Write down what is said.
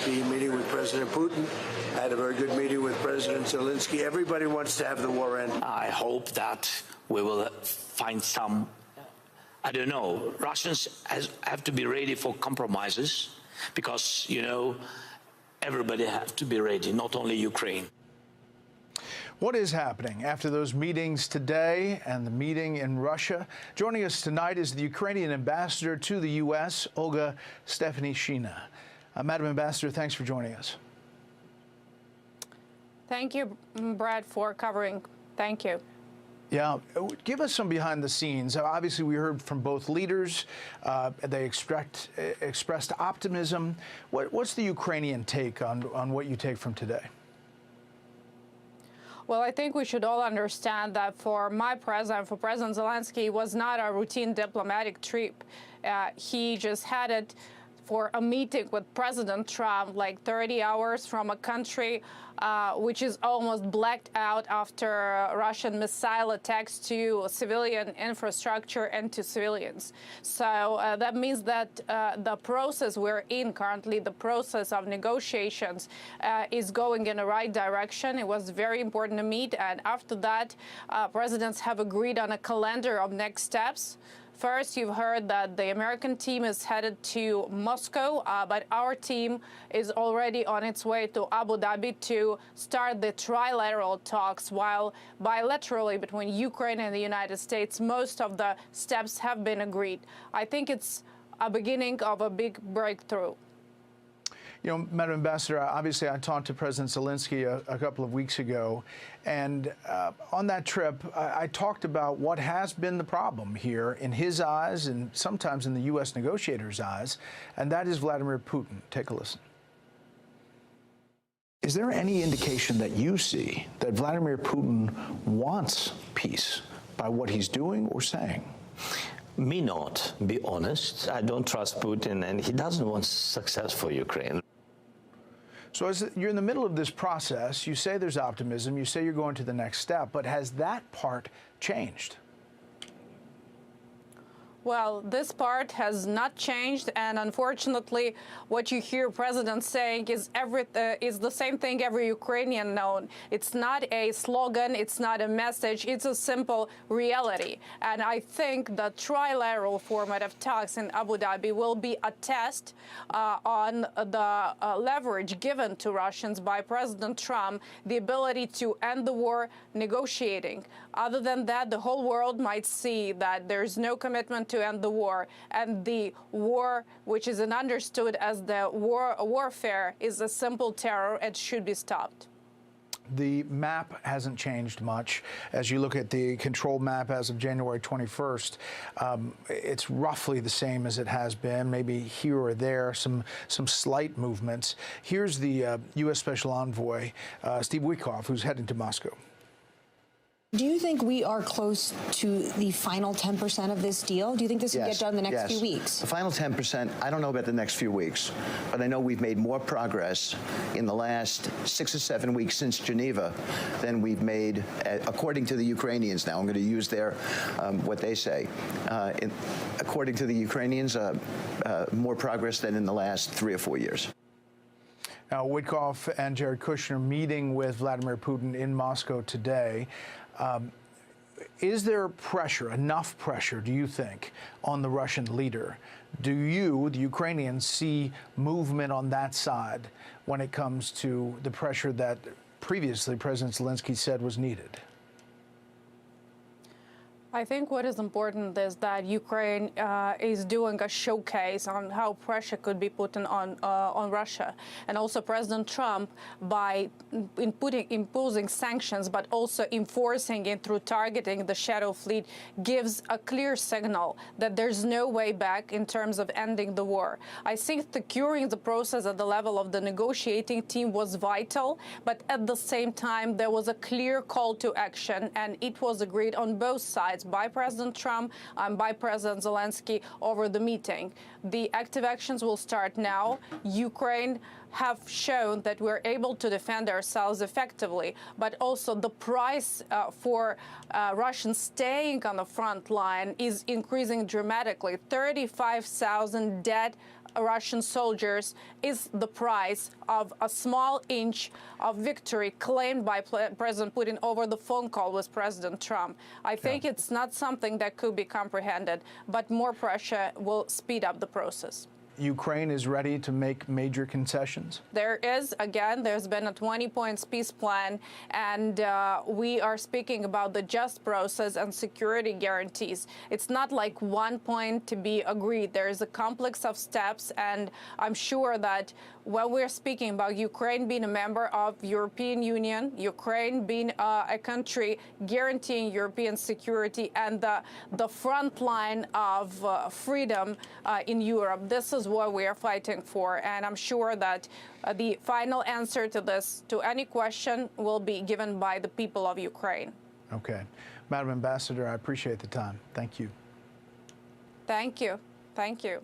be meeting with President Putin. I had a very good meeting with President Zelensky. Everybody wants to have the war end. I hope that we will find some, I don't know, Russians have to be ready for compromises because, you know, everybody has to be ready, not only Ukraine. What is happening after those meetings today and the meeting in Russia? Joining us tonight is the Ukrainian ambassador to the U.S., Olga Stefanishyna. Madam Ambassador, thanks for joining us. Thank you, Brad, for covering. Thank you. Yeah, give us some behind the scenes. Obviously, we heard from both leaders. They expressed optimism. What's the Ukrainian take on what you take from today? Well, I think we should all understand that for President Zelensky, it was not a routine diplomatic trip. He just had it for a meeting with President Trump, like 30 hours from a country which is almost blacked out after Russian missile attacks to civilian infrastructure and to civilians. So that means that the process we're in currently, the process of negotiations, is going in the right direction. It was very important to meet, and after that, presidents have agreed on a calendar of next steps. First, you've heard that the American team is headed to Moscow, but our team is already on its way to Abu Dhabi to start the trilateral talks, while bilaterally between Ukraine and the United States, most of the steps have been agreed. I think it's a beginning of a big breakthrough. You know, Madam Ambassador, obviously I talked to President Zelensky a couple of weeks ago, and on that trip, I talked about what has been the problem here in his eyes and sometimes in the U.S. negotiators' eyes, and that is Vladimir Putin. Take a listen. Is there any indication that you see that Vladimir Putin wants peace by what he's doing or saying? Me not, be honest. I don't trust Putin, and he doesn't want success for Ukraine. So as you're in the middle of this process, you say there's optimism, you say you're going to the next step, but has that part changed? Well, this part has not changed, and unfortunately, what you hear President saying is the same thing every Ukrainian knows. It's not a slogan, it's not a message, it's a simple reality. And I think the trilateral format of talks in Abu Dhabi will be a test on the leverage given to Russians by President Trump, the ability to end the war negotiating. Other than that, the whole world might see that there's no commitment to end the war, and the war, which is understood as the warfare, is a simple terror and should be stopped. The map hasn't changed much. As you look at the control map as of January 21st, it's roughly the same as it has been, maybe here or there, some slight movements. Here's the U.S. Special Envoy, Steve Witkoff, who's heading to Moscow. Do you think we are close to the final 10% of this deal? Do you think this can get done in the next few weeks? The final 10%, I don't know about the next few weeks, but I know we've made more progress in the last 6 or 7 weeks since Geneva than we've made, according to the Ukrainians now. I'm going to use what they say. According to the Ukrainians, more progress than in the last 3 or 4 years. Now, Witkoff and Jared Kushner meeting with Vladimir Putin in Moscow today. Is there pressure, enough pressure, do you think, on the Russian leader? Do you, the Ukrainians, see movement on that side when it comes to the pressure that previously President Zelensky said was needed? I think what is important is that Ukraine is doing a showcase on how pressure could be put on Russia, and also President Trump, by imposing sanctions, but also enforcing it through targeting the shadow fleet, gives a clear signal that there's no way back in terms of ending the war. I think securing the process at the level of the negotiating team was vital, but at the same time there was a clear call to action, and it was agreed on both sides by President Trump and by President Zelensky over the meeting. The active actions will start now. Ukraine have shown that we're able to defend ourselves effectively, but also the price for Russians staying on the front line is increasing dramatically. 35,000 dead Russian soldiers is the price of a small inch of victory claimed by President Putin over the phone call with President Trump. I think it's not something that could be comprehended, but more pressure will speed up the process. Ukraine is ready to make major concessions? There is, again, there's been a 20-point peace plan, and we are speaking about the just process and security guarantees. It's not like one point to be agreed. There is a complex of steps, and I'm sure that when we're speaking about Ukraine being a member of European Union, Ukraine being a country guaranteeing European security and the front line of freedom in Europe, this is what we are fighting for. And I'm sure that the final answer to this, to any question, will be given by the people of Ukraine. Okay. Madam Ambassador, I appreciate the time. Thank you. Thank you. Thank you.